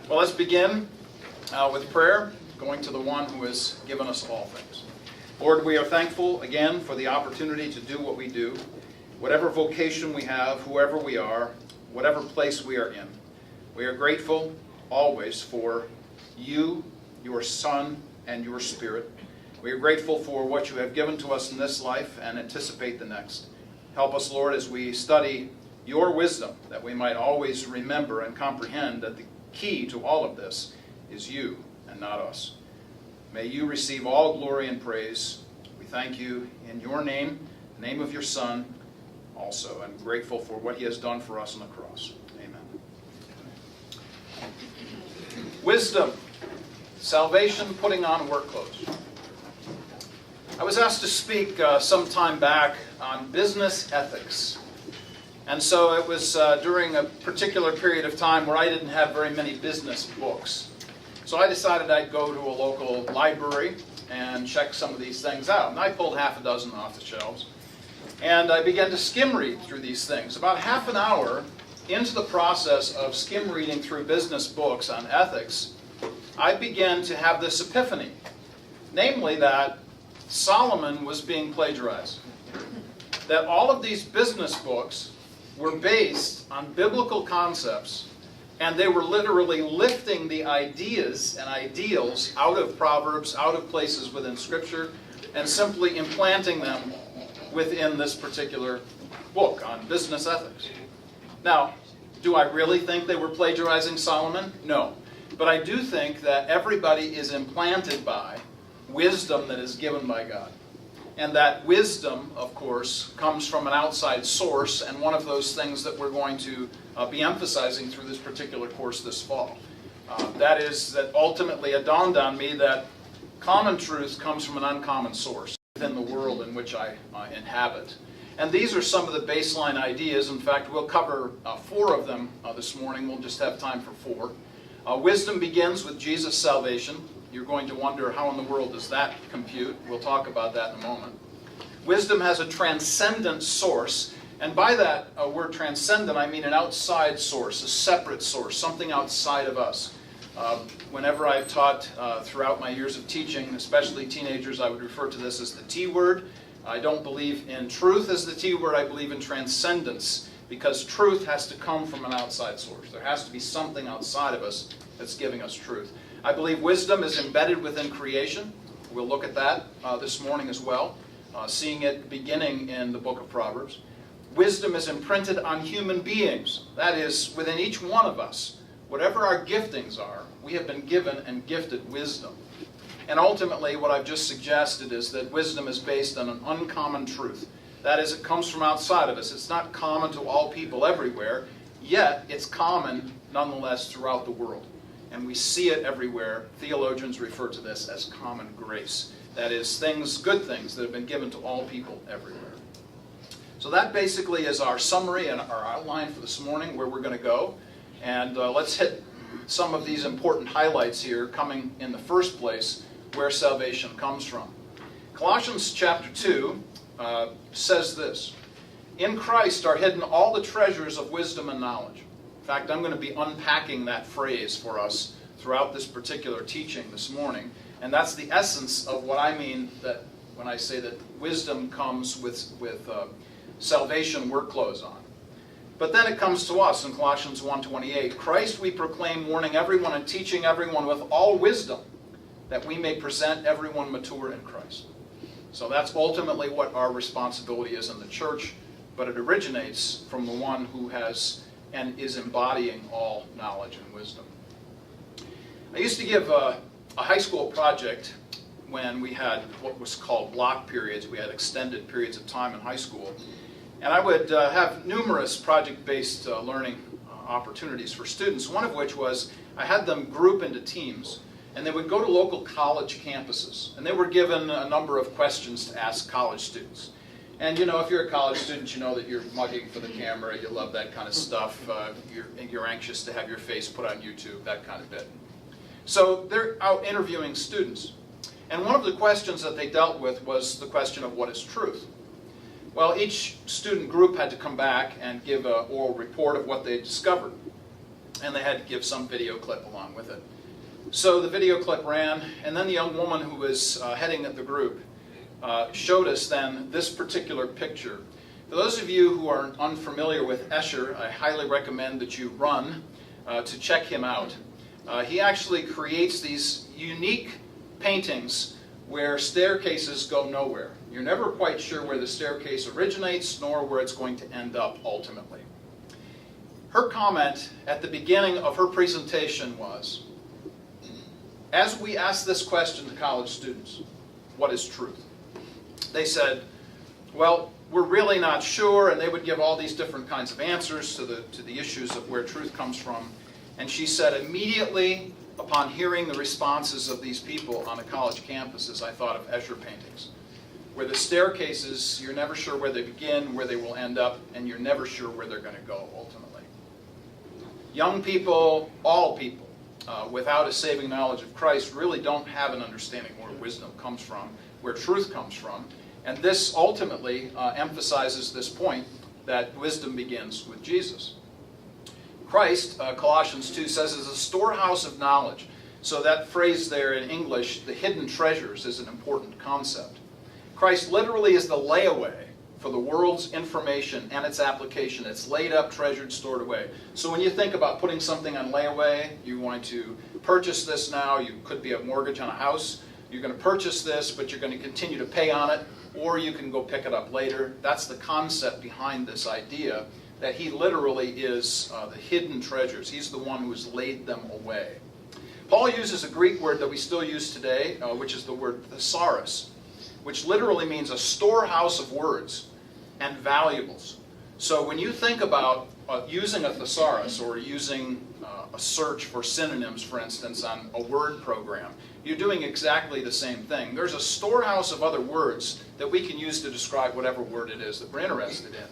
Well, let's begin with prayer, going to the one who has given us all things. Lord, we are thankful again for the opportunity to do what we do, whatever vocation we have, whoever we are, whatever place we are in. We are grateful always for you, your Son, and your Spirit. We are grateful for what you have given to us in this life and anticipate the next. Help us, Lord, as we study your wisdom, that we might always remember and comprehend that the key to all of this is you and not us. May you receive all glory and praise. We thank you in your name, the name of your Son also. I'm grateful for what he has done for us on the cross. Amen. Wisdom, salvation, putting on work clothes. I was asked to speak some time back on business ethics. And so it was during a particular period of time where I didn't have very many business books. So I decided I'd go to a local library and check some of these things out. And I pulled half a dozen off the shelves. And I began to skim read through these things. About half an hour into the process of skim reading through business books on ethics, I began to have this epiphany. Namely that Solomon was being plagiarized. That all of these business books were based on biblical concepts, and they were literally lifting the ideas and ideals out of Proverbs, out of places within Scripture, and simply implanting them within this particular book on business ethics. Now, do I really think they were plagiarizing Solomon? No. But I do think that everybody is implanted by wisdom that is given by God. And that wisdom, of course, comes from an outside source, and one of those things that we're going to be emphasizing through this particular course this fall. That is that ultimately it dawned on me that common truth comes from an uncommon source within the world in which I inhabit. And these are some of the baseline ideas. In fact, we'll cover 4 of them this morning. We'll just have time for 4. Wisdom begins with Jesus' salvation. You're going to wonder how in the world does that compute. We'll talk about that in a moment. Wisdom has a transcendent source. And by that word transcendent, I mean an outside source, a separate source, something outside of us. Whenever I've taught throughout my years of teaching, especially teenagers, I would refer to this as the T word. I don't believe in truth as the T word. I believe in transcendence, because truth has to come from an outside source. There has to be something outside of us that's giving us truth. I believe wisdom is embedded within creation. We'll look at that this morning as well, seeing it beginning in the book of Proverbs. Wisdom is imprinted on human beings. That is, within each one of us. Whatever our giftings are, we have been given and gifted wisdom. And ultimately, what I've just suggested is that wisdom is based on an uncommon truth. That is, it comes from outside of us. It's not common to all people everywhere, yet it's common nonetheless throughout the world. And we see it everywhere. Theologians refer to this as common grace. That is, things, good things that have been given to all people everywhere. So that basically is our summary and our outline for this morning, where we're going to go. And let's hit some of these important highlights here, coming in the first place, where salvation comes from. Colossians chapter 2 says this: "In Christ are hidden all the treasures of wisdom and knowledge." In fact, I'm going to be unpacking that phrase for us throughout this particular teaching this morning. And that's the essence of what I mean that when I say that wisdom comes with salvation work clothes on. But then it comes to us in Colossians 1:28. "Christ we proclaim, warning everyone and teaching everyone with all wisdom, that we may present everyone mature in Christ." So that's ultimately what our responsibility is in the church, but it originates from the one who has and is embodying all knowledge and wisdom. I used to give a high school project when we had what was called block periods. We had extended periods of time in high school. And I would have numerous project-based learning opportunities for students, one of which was I had them group into teams, and they would go to local college campuses. And they were given a number of questions to ask college students. And you know, if you're a college student, you know that you're mugging for the camera, you love that kind of stuff, you're anxious to have your face put on YouTube, that kind of bit. So they're out interviewing students. And one of the questions that they dealt with was the question of what is truth. Well, each student group had to come back and give an oral report of what they discovered. and they had to give some video clip along with it. So the video clip ran, and then the young woman who was heading the group showed us then this particular picture. For those of you who are unfamiliar with Escher, I highly recommend that you run to check him out. He actually creates these unique paintings where staircases go nowhere. You're never quite sure where the staircase originates nor where it's going to end up ultimately. Her comment at the beginning of her presentation was, as we asked this question to college students, what is truth? They said, well, we're really not sure, and they would give all these different kinds of answers to the issues of where truth comes from. And she said, immediately upon hearing the responses of these people on a college campuses, I thought of Escher paintings, where the staircases, you're never sure where they begin, where they will end up, and you're never sure where they're going to go ultimately. Young people, all people, without a saving knowledge of Christ really don't have an understanding where wisdom comes from, where truth comes from. And this ultimately emphasizes this point that wisdom begins with Jesus. Christ, Colossians 2 says, is a storehouse of knowledge. So that phrase there in English, the hidden treasures, is an important concept. Christ literally is the layaway for the world's information and its application. It's laid up, treasured, stored away. So when you think about putting something on layaway, you want to purchase this now. You could be a mortgage on a house. You're going to purchase this, but you're going to continue to pay on it, or you can go pick it up later. That's the concept behind this idea, that he literally is the hidden treasures. He's the one who has laid them away. Paul uses a Greek word that we still use today, which is the word thesaurus, which literally means a storehouse of words and valuables. So when you think about using a thesaurus or using a search for synonyms, for instance, on a word program, you're doing exactly the same thing. There's a storehouse of other words that we can use to describe whatever word it is that we're interested in.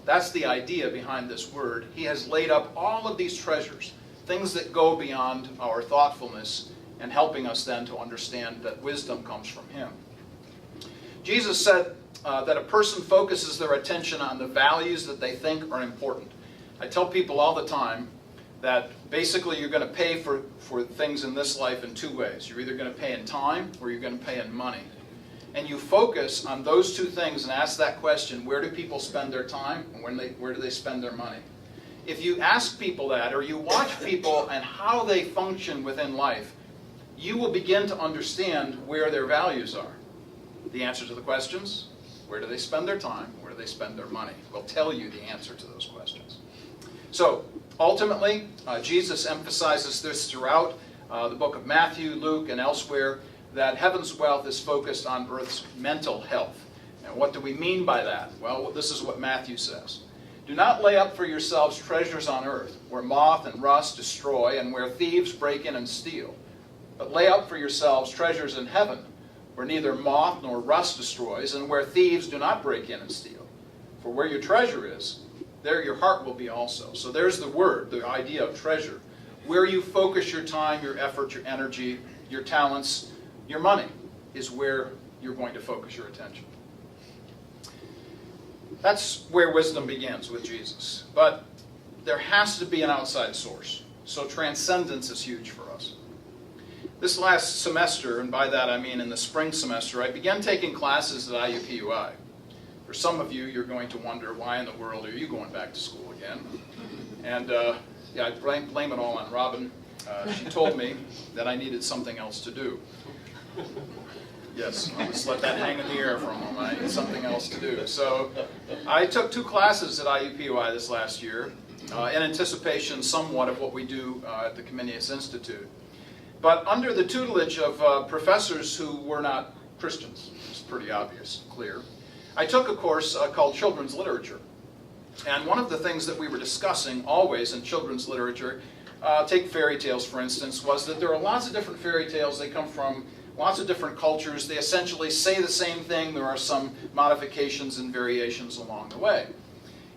That's the idea behind this word. He has laid up all of these treasures, things that go beyond our thoughtfulness, and helping us then to understand that wisdom comes from him. Jesus said that a person focuses their attention on the values that they think are important. I tell people all the time that basically you're going to pay for things in this life in two ways. You're either going to pay in time or you're going to pay in money. And you focus on those two things and ask that question, where do people spend their time and where do they spend their money? If you ask people that, or you watch people and how they function within life, you will begin to understand where their values are. The answer to the questions, where do they spend their time, where do they spend their money, will tell you the answer to those questions. So, ultimately, Jesus emphasizes this throughout the book of Matthew, Luke, and elsewhere, that heaven's wealth is focused on earth's mental health. And what do we mean by that? Well, this is what Matthew says. Do not lay up for yourselves treasures on earth, where moth and rust destroy, and where thieves break in and steal. But lay up for yourselves treasures in heaven, where neither moth nor rust destroys, and where thieves do not break in and steal. For where your treasure is, there your heart will be also. So there's the word, the idea of treasure. Where you focus your time, your effort, your energy, your talents, your money is where you're going to focus your attention. That's where wisdom begins with Jesus. But there has to be an outside source. So transcendence is huge for us. This last semester, and by that I mean in the spring semester, I began taking classes at IUPUI. For some of you, you're going to wonder, why in the world are you going back to school again? And I blame it all on Robin. She told me that I needed something else to do. Yes, I'll just let that hang in the air for a moment. I need something else to do. So I took 2 classes at IUPUI this last year in anticipation somewhat of what we do at the Comenius Institute. But under the tutelage of professors who were not Christians. It's pretty obvious, clear. I took a course called Children's Literature. And one of the things that we were discussing always in children's literature, take fairy tales for instance, was that there are lots of different fairy tales. They come from lots of different cultures. They essentially say the same thing. There are some modifications and variations along the way.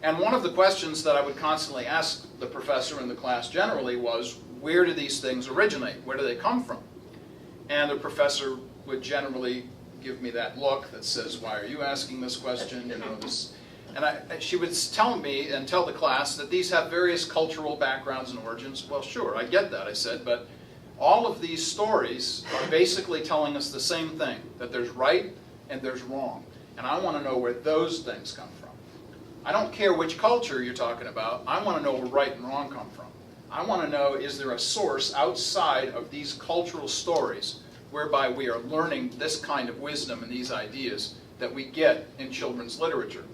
And one of the questions that I would constantly ask the professor in the class generally was, where do these things originate? Where do they come from? And the professor would generally give me that look that says, why are you asking this question? You know, this. And she would tell me and tell the class that these have various cultural backgrounds and origins. Well, sure, I get that, I said, but all of these stories are basically telling us the same thing, that there's right and there's wrong. And I want to know where those things come from. I don't care which culture you're talking about. I want to know where right and wrong come from. I want to know, is there a source outside of these cultural stories whereby we are learning this kind of wisdom and these ideas that we get in children's literature?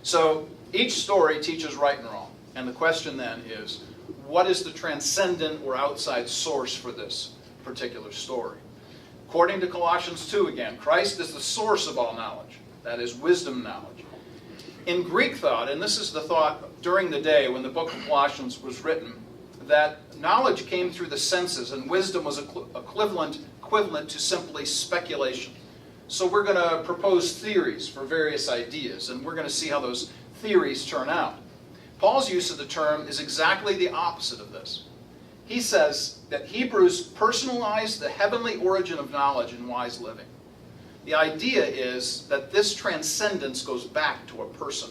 So each story teaches right and wrong. And the question then is, what is the transcendent or outside source for this particular story? According to Colossians 2 again, Christ is the source of all knowledge. That is wisdom knowledge. In Greek thought, and this is the thought during the day when the book of Colossians was written, that knowledge came through the senses and wisdom was equivalent to simply speculation. So we're going to propose theories for various ideas, and we're going to see how those theories turn out. Paul's use of the term is exactly the opposite of this. He says that Hebrews personalized the heavenly origin of knowledge in wise living. The idea is that this transcendence goes back to a person.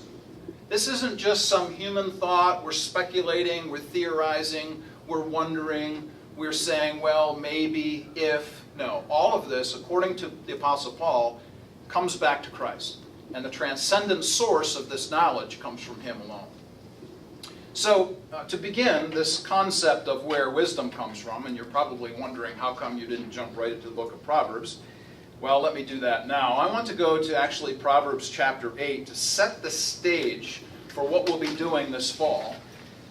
This isn't just some human thought. We're speculating, we're theorizing, we're wondering, we're saying, well, maybe, if. No, all of this, according to the Apostle Paul, comes back to Christ. And the transcendent source of this knowledge comes from him alone. So, to begin, this concept of where wisdom comes from, and you're probably wondering how come you didn't jump right into the book of Proverbs. Well, let me do that now. I want to go to actually Proverbs chapter 8 to set the stage for what we'll be doing this fall.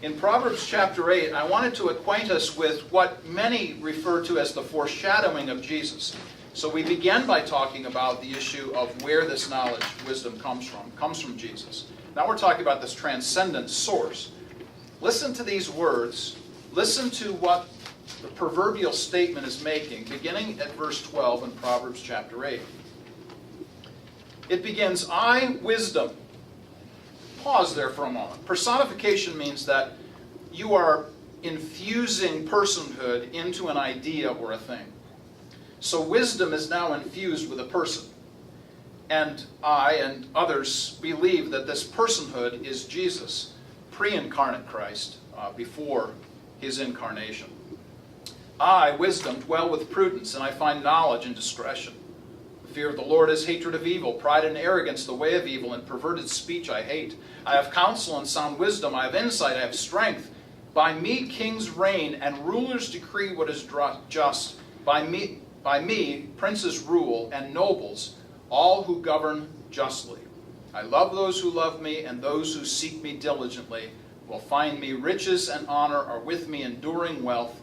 In Proverbs chapter 8, I wanted to acquaint us with what many refer to as the foreshadowing of Jesus. So we begin by talking about the issue of where this knowledge, wisdom comes from Jesus. Now we're talking about this transcendent source. Listen to these words. Listen to what the proverbial statement is making, beginning at verse 12 in Proverbs chapter 8. It begins, I, wisdom. Pause there for a moment. Personification means that you are infusing personhood into an idea or a thing. So wisdom is now infused with a person. And I and others believe that this personhood is Jesus, pre-incarnate Christ, before his incarnation. I, wisdom, dwell with prudence, and I find knowledge and discretion. The fear of the Lord is hatred of evil, pride and arrogance, the way of evil, and perverted speech I hate. I have counsel and sound wisdom, I have insight, I have strength. By me kings reign, and rulers decree what is just. By me princes rule, and nobles, all who govern justly. I love those who love me, and those who seek me diligently will find me. Riches and honor are with me, enduring wealth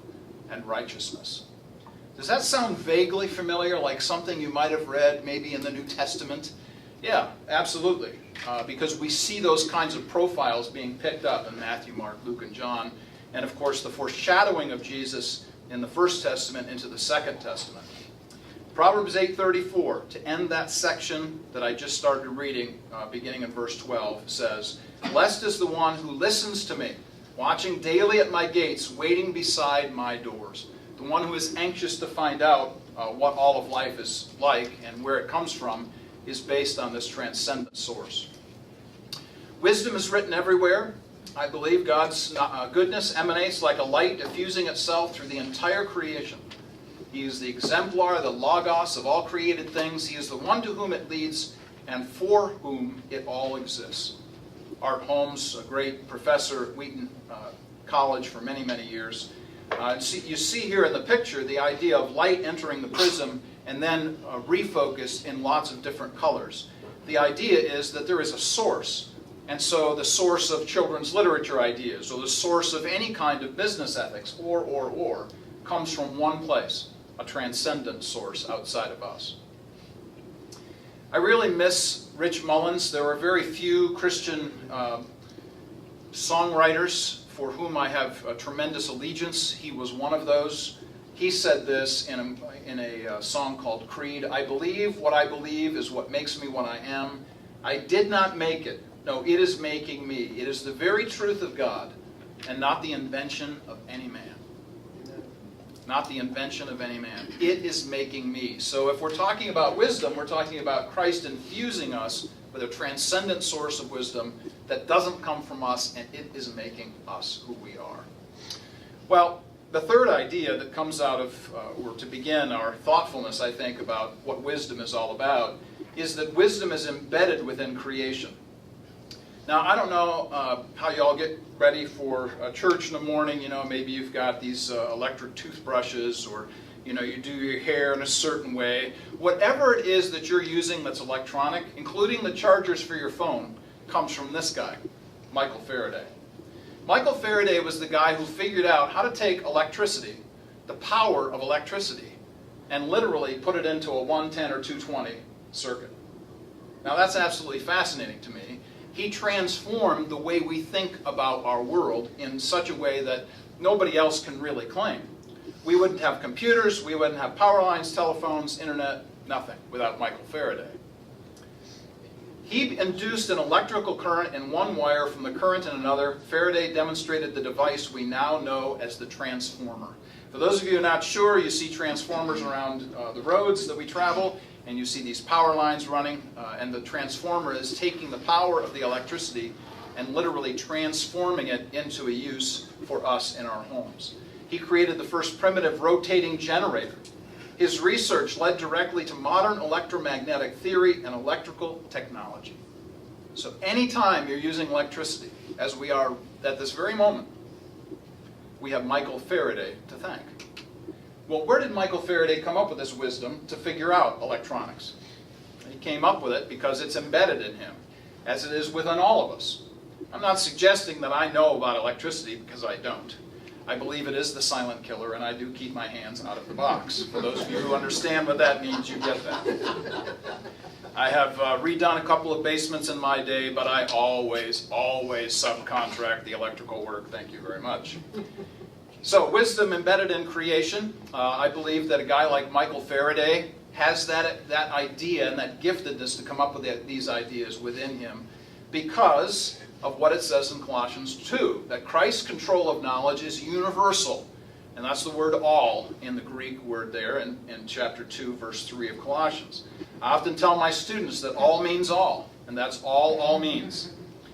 and righteousness. Does that sound vaguely familiar, like something you might have read maybe in the New Testament? Yeah, absolutely. Because we see those kinds of profiles being picked up in Matthew, Mark, Luke, and John. And of course, the foreshadowing of Jesus in the First Testament into the Second Testament. Proverbs 8:34, to end that section that I just started reading, beginning in verse 12, says, Blessed is the one who listens to me, watching daily at my gates, waiting beside my doors. The one who is anxious to find out what all of life is like and where it comes from is based on this transcendent source. Wisdom is written everywhere. I believe God's goodness emanates like a light diffusing itself through the entire creation. He is the exemplar, the logos of all created things. He is the one to whom it leads and for whom it all exists. Art Holmes, a great professor at Wheaton College for many, many years. You see here in the picture the idea of light entering the prism and then refocused in lots of different colors. The idea is that there is a source. And so the source of children's literature ideas or the source of any kind of business ethics or comes from one place, a transcendent source outside of us. I really miss Rich Mullins. There are very few Christian songwriters for whom I have a tremendous allegiance. He was one of those. He said this in a song called Creed. I believe what I believe is what makes me what I am. I did not make it. No, it is making me. It is the very truth of God and not the invention of any man. Not the invention of any man. It is making me. So if we're talking about wisdom, we're talking about Christ infusing us with a transcendent source of wisdom that doesn't come from us, and it is making us who we are. Well, the third idea that comes out of, or to begin our thoughtfulness, I think, about what wisdom is all about, is that wisdom is embedded within creation. Now, I don't know how you all get ready for church in the morning. You know, maybe you've got these electric toothbrushes, or you know, you do your hair in a certain way. Whatever it is that you're using that's electronic, including the chargers for your phone, comes from this guy, Michael Faraday. Michael Faraday was the guy who figured out how to take electricity, the power of electricity, and literally put it into a 110 or 220 circuit. Now that's absolutely fascinating to me. He transformed the way we think about our world in such a way that nobody else can really claim. We wouldn't have computers, we wouldn't have power lines, telephones, internet, nothing without Michael Faraday. He induced an electrical current in one wire from the current in another. Faraday demonstrated the device we now know as the transformer. For those of you who are not sure, you see transformers around the roads that we travel, and you see these power lines running, and the transformer is taking the power of the electricity and literally transforming it into a use for us in our homes. He created the first primitive rotating generator. His research led directly to modern electromagnetic theory and electrical technology. So anytime you're using electricity, as we are at this very moment, we have Michael Faraday to thank. Well, where did Michael Faraday come up with this wisdom to figure out electronics? He came up with it because it's embedded in him, as it is within all of us. I'm not suggesting that I know about electricity, because I don't. I believe it is the silent killer, and I do keep my hands out of the box. For those of you who understand what that means, you get that. I have redone a couple of basements in my day, but I always subcontract the electrical work. Thank you very much. So, wisdom embedded in creation. I believe that a guy like Michael Faraday has that idea and that giftedness to come up with these ideas within him because of what it says in Colossians 2, that Christ's control of knowledge is universal. And that's the word all in the Greek word there in chapter 2, verse 3 of Colossians. I often tell my students that all means all, and that's all means.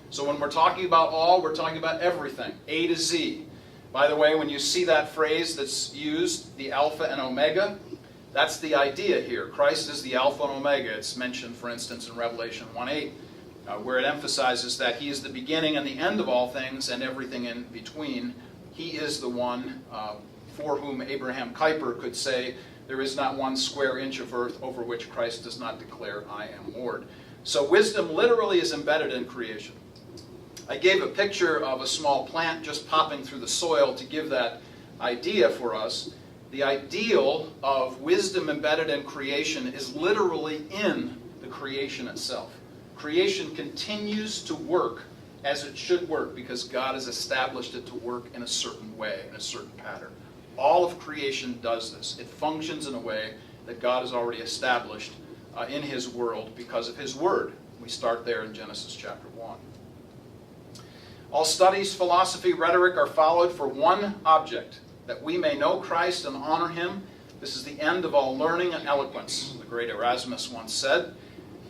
So when we're talking about all, we're talking about everything, A to Z. By the way, when you see that phrase that's used, the Alpha and Omega, that's the idea here. Christ is the Alpha and Omega. It's mentioned, for instance, in Revelation 1:8. Where it emphasizes that he is the beginning and the end of all things and everything in between. He is the one for whom Abraham Kuyper could say, there is not one square inch of earth over which Christ does not declare, I am Lord. So wisdom literally is embedded in creation. I gave a picture of a small plant just popping through the soil to give that idea for us. The ideal of wisdom embedded in creation is literally in the creation itself. Creation continues to work as it should work because God has established it to work in a certain way, in a certain pattern. All of creation does this. It functions in a way that God has already established in His world because of His Word. We start there in Genesis chapter 1. All studies, philosophy, rhetoric are followed for one object, that we may know Christ and honor Him. This is the end of all learning and eloquence, the great Erasmus once said.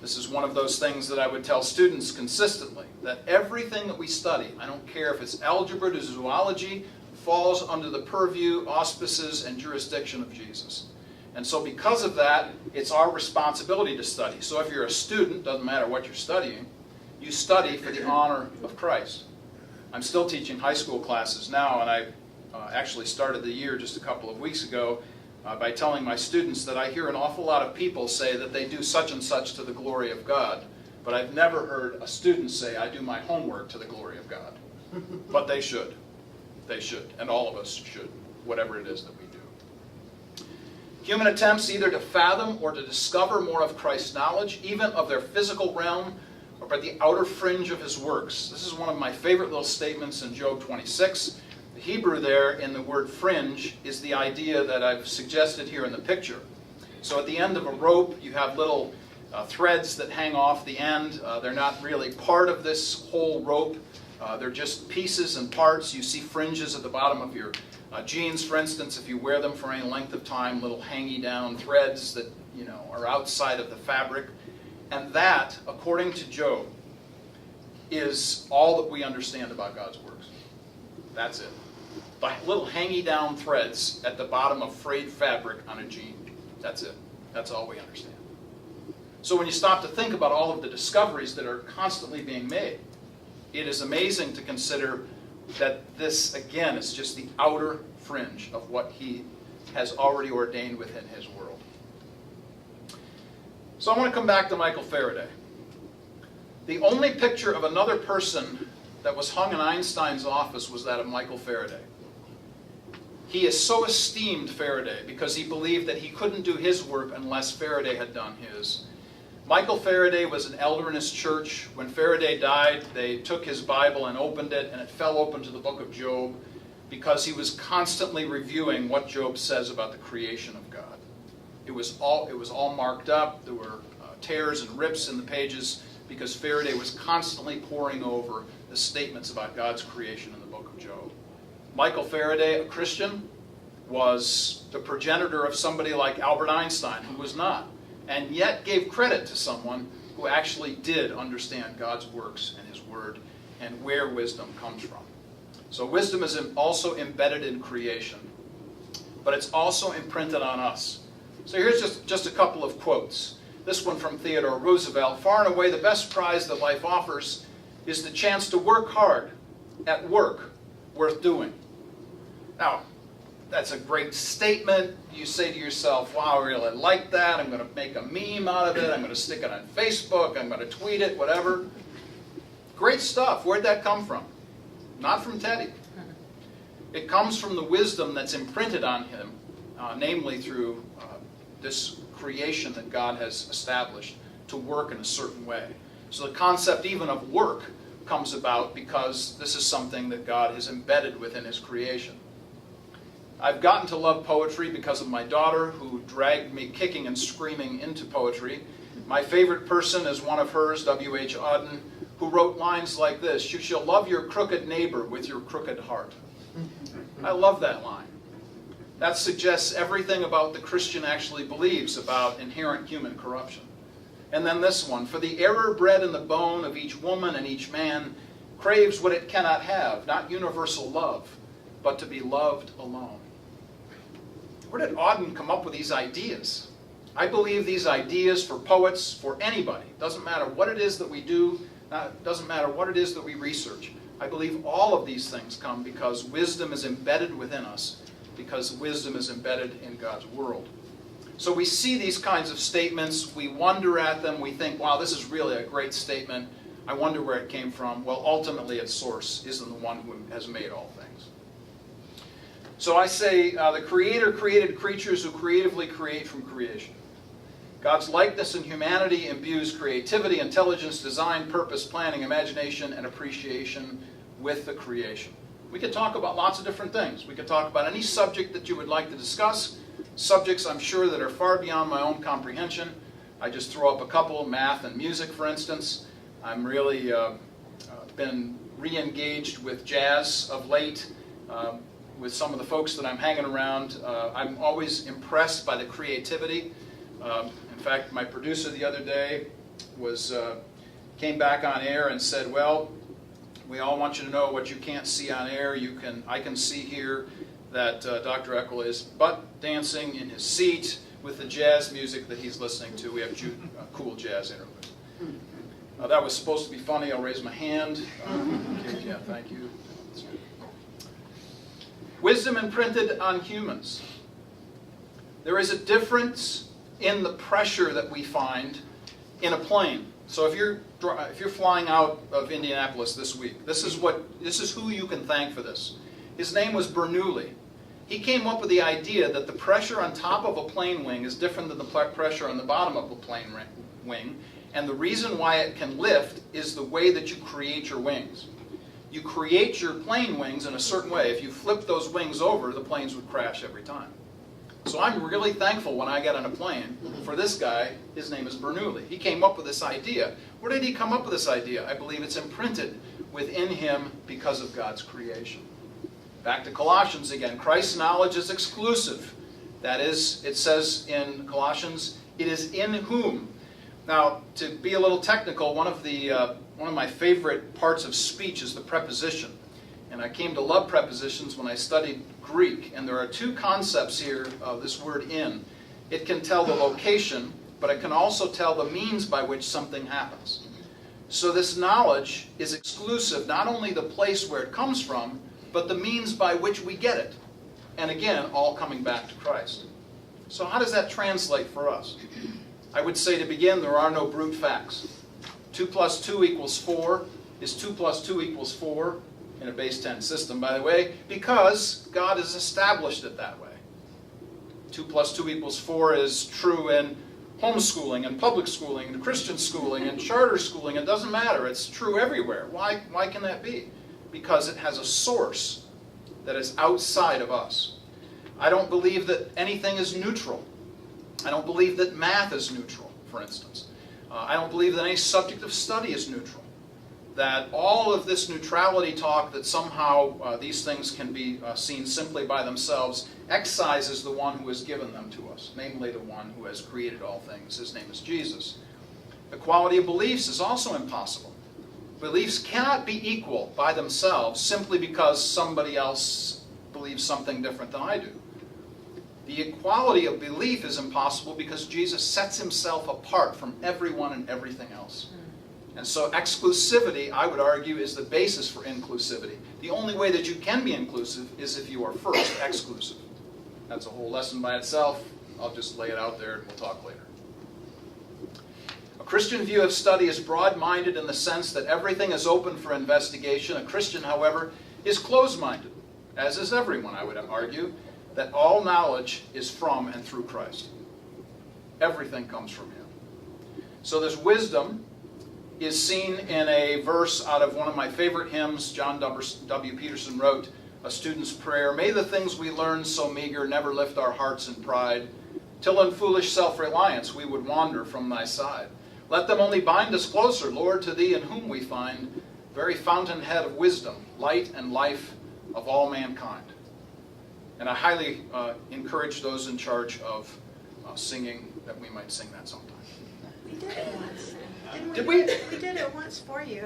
This is one of those things that I would tell students consistently, that everything that we study, I don't care if it's algebra to zoology, falls under the purview, auspices, and jurisdiction of Jesus. And so because of that, it's our responsibility to study. So if you're a student, doesn't matter what you're studying, you study for the honor of Christ. I'm still teaching high school classes now, and I actually started the year just a couple of weeks ago by telling my students that I hear an awful lot of people say that they do such and such to the glory of God, but I've never heard a student say, I do my homework to the glory of God. But they should. They should, and all of us should, whatever it is that we do. Human attempts either to fathom or to discover more of Christ's knowledge, even of their physical realm, or by the outer fringe of His works. This is one of my favorite little statements in Job 26. The Hebrew there in the word fringe is the idea that I've suggested here in the picture. So at the end of a rope, you have little threads that hang off the end. They're not really part of this whole rope. They're just pieces and parts. You see fringes at the bottom of your jeans, for instance, if you wear them for any length of time, little hangy down threads that are outside of the fabric. And that, according to Job, is all that we understand about God's works. That's it. The little hangy down threads at the bottom of frayed fabric on a jean. That's it. That's all we understand. So when you stop to think about all of the discoveries that are constantly being made, it is amazing to consider that this, again, is just the outer fringe of what he has already ordained within his world. So I want to come back to Michael Faraday. The only picture of another person that was hung in Einstein's office was that of Michael Faraday. He is so esteemed, Faraday, because he believed that he couldn't do his work unless Faraday had done his. Michael Faraday was an elder in his church. When Faraday died, they took his Bible and opened it, and it fell open to the book of Job because he was constantly reviewing what Job says about the creation of God. It was all marked up. There were tears and rips in the pages because Faraday was constantly poring over the statements about God's creation in the book of Job. Michael Faraday, a Christian, was the progenitor of somebody like Albert Einstein, who was not, and yet gave credit to someone who actually did understand God's works and his word and where wisdom comes from. So wisdom is also embedded in creation, but it's also imprinted on us. So here's just a couple of quotes. This one from Theodore Roosevelt: "Far and away the best prize that life offers is the chance to work hard at work worth doing." Now, that's a great statement. You say to yourself, wow, I really like that. I'm going to make a meme out of it. I'm going to stick it on Facebook. I'm going to tweet it, whatever. Great stuff. Where'd that come from? Not from Teddy. It comes from the wisdom that's imprinted on him, namely through this creation that God has established to work in a certain way. So the concept even of work comes about because this is something that God has embedded within his creation. I've gotten to love poetry because of my daughter, who dragged me kicking and screaming into poetry. My favorite person is one of hers, W.H. Auden, who wrote lines like this: "You shall love your crooked neighbor with your crooked heart." I love that line. That suggests everything about the Christian actually believes about inherent human corruption. And then this one: "For the error bred in the bone of each woman and each man craves what it cannot have, not universal love, but to be loved alone." Where did Auden come up with these ideas? I believe these ideas for poets, for anybody, doesn't matter what it is that we do, doesn't matter what it is that we research. I believe all of these things come because wisdom is embedded within us, because wisdom is embedded in God's world. So we see these kinds of statements, we wonder at them, we think, wow, this is really a great statement. I wonder where it came from. Well, ultimately its source is in the one who has made all things. So I say the Creator created creatures who creatively create from creation. God's likeness in humanity imbues creativity, intelligence, design, purpose, planning, imagination, and appreciation with the creation. We could talk about lots of different things. We could talk about any subject that you would like to discuss. Subjects, I'm sure, that are far beyond my own comprehension. I just throw up a couple: math and music, for instance. I'm really been re-engaged with jazz of late. With some of the folks that I'm hanging around, I'm always impressed by the creativity. In fact, my producer the other day came back on air and said, "Well, we all want you to know what you can't see on air. I can see here that Dr. Eckel is butt dancing in his seat with the jazz music that he's listening to. We have cool jazz interludes." That was supposed to be funny. I'll raise my hand. Okay, yeah, thank you. Wisdom imprinted on humans. There is a difference in the pressure that we find in a plane. So if you're flying out of Indianapolis this week, this is who you can thank for this. His name was Bernoulli. He came up with the idea that the pressure on top of a plane wing is different than the pressure on the bottom of a plane wing, and the reason why it can lift is the way that you create your wings. You create your plane wings in a certain way. If you flip those wings over, the planes would crash every time. So I'm really thankful when I get on a plane for this guy. His name is Bernoulli. He came up with this idea. Where did he come up with this idea? I believe it's imprinted within him because of God's creation. Back to Colossians again. Christ's knowledge is exclusive. That is, it says in Colossians, it is in whom Now, to be a little technical, one of my favorite parts of speech is the preposition. And I came to love prepositions when I studied Greek. And there are two concepts here of this word in. It can tell the location, but it can also tell the means by which something happens. So this knowledge is exclusive, not only the place where it comes from, but the means by which we get it. And again, all coming back to Christ. So how does that translate for us? I would say to begin, there are no brute facts. 2 plus 2 equals 4. Is 2 plus 2 equals 4 in a base 10 system, by the way, because God has established it that way. 2 plus 2 equals 4 is true in homeschooling and public schooling and Christian schooling and charter schooling. It doesn't matter. It's true everywhere. Why can that be? Because it has a source that is outside of us. I don't believe that anything is neutral. I don't believe that math is neutral, for instance. I don't believe that any subject of study is neutral. That all of this neutrality talk, that somehow these things can be seen simply by themselves, excises the one who has given them to us, namely the one who has created all things. His name is Jesus. Equality of beliefs is also impossible. Beliefs cannot be equal by themselves simply because somebody else believes something different than I do. The equality of belief is impossible because Jesus sets himself apart from everyone and everything else. And so exclusivity, I would argue, is the basis for inclusivity. The only way that you can be inclusive is if you are first exclusive. That's a whole lesson by itself. I'll just lay it out there and we'll talk later. A Christian view of study is broad-minded in the sense that everything is open for investigation. A Christian, however, is closed-minded, as is everyone, I would argue, that all knowledge is from and through Christ. Everything comes from him. So this wisdom is seen in a verse out of one of my favorite hymns. John W. Peterson wrote a student's prayer. May the things we learn so meager never lift our hearts in pride, till in foolish self-reliance we would wander from thy side. Let them only bind us closer, Lord, to thee in whom we find very fountainhead of wisdom, light and life of all mankind. And I highly encourage those in charge of singing that we might sing that sometime. We did it once. Did we? We did it once for you.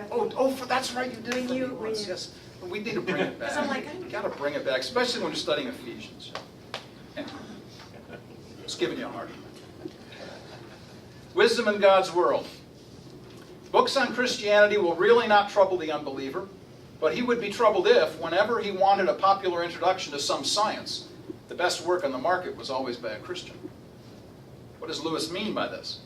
That's right, you did it for me once, yes. But we need to bring it back. Because I'm like, You got to bring it back, especially when you're studying Ephesians. Anyway, just giving you a hard time. Wisdom in God's world. Books on Christianity will really not trouble the unbeliever, but he would be troubled if, whenever he wanted a popular introduction to some science, the best work on the market was always by a Christian. What does Lewis mean by this?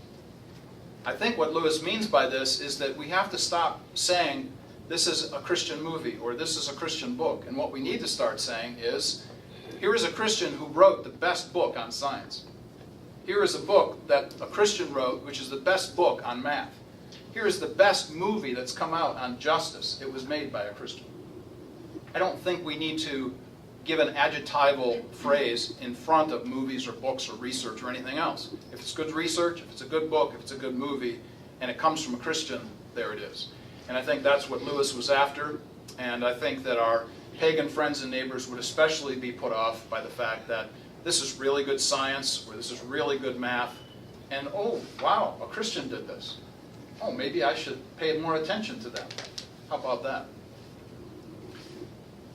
I think what Lewis means by this is that we have to stop saying, this is a Christian movie, or this is a Christian book. And what we need to start saying is, here is a Christian who wrote the best book on science. Here is a book that a Christian wrote, which is the best book on math. Here is the best movie that's come out on justice. It was made by a Christian. I don't think we need to give an adjectival phrase in front of movies or books or research or anything else. If it's good research, if it's a good book, if it's a good movie, and it comes from a Christian, there it is. And I think that's what Lewis was after, and I think that our pagan friends and neighbors would especially be put off by the fact that this is really good science, or this is really good math, and oh, wow, a Christian did this. Oh, maybe I should pay more attention to them. How about that?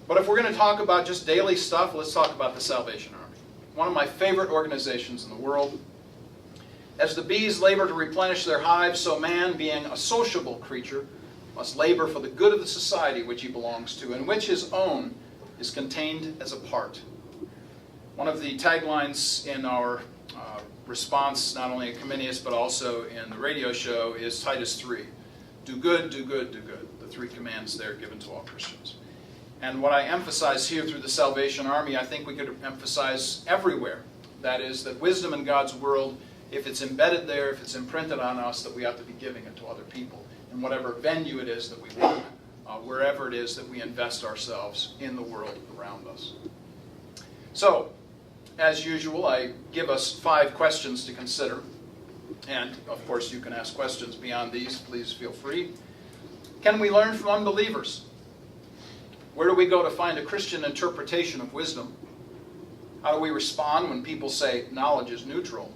But if we're going to talk about just daily stuff, let's talk about the Salvation Army. One of my favorite organizations in the world. As the bees labor to replenish their hives, so man, being a sociable creature, must labor for the good of the society which he belongs to, and which his own is contained as a part. One of the taglines in our response, not only at Comenius, but also in the radio show, is Titus 3. Do good, do good, do good. The three commands there given to all Christians. And what I emphasize here through the Salvation Army, I think we could emphasize everywhere. That is, that wisdom in God's world, if it's embedded there, if it's imprinted on us, that we have to be giving it to other people. In whatever venue it is that we work, wherever it is that we invest ourselves in the world around us. So, as usual, I give us 5 questions to consider. And, of course, you can ask questions beyond these. Please feel free. Can we learn from unbelievers? Where do we go to find a Christian interpretation of wisdom? How do we respond when people say knowledge is neutral?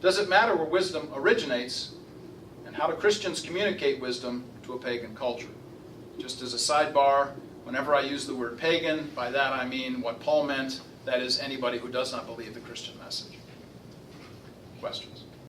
Does it matter where wisdom originates, how do Christians communicate wisdom to a pagan culture? Just as a sidebar, whenever I use the word pagan, by that I mean what Paul meant, that is, anybody who does not believe the Christian message. Questions?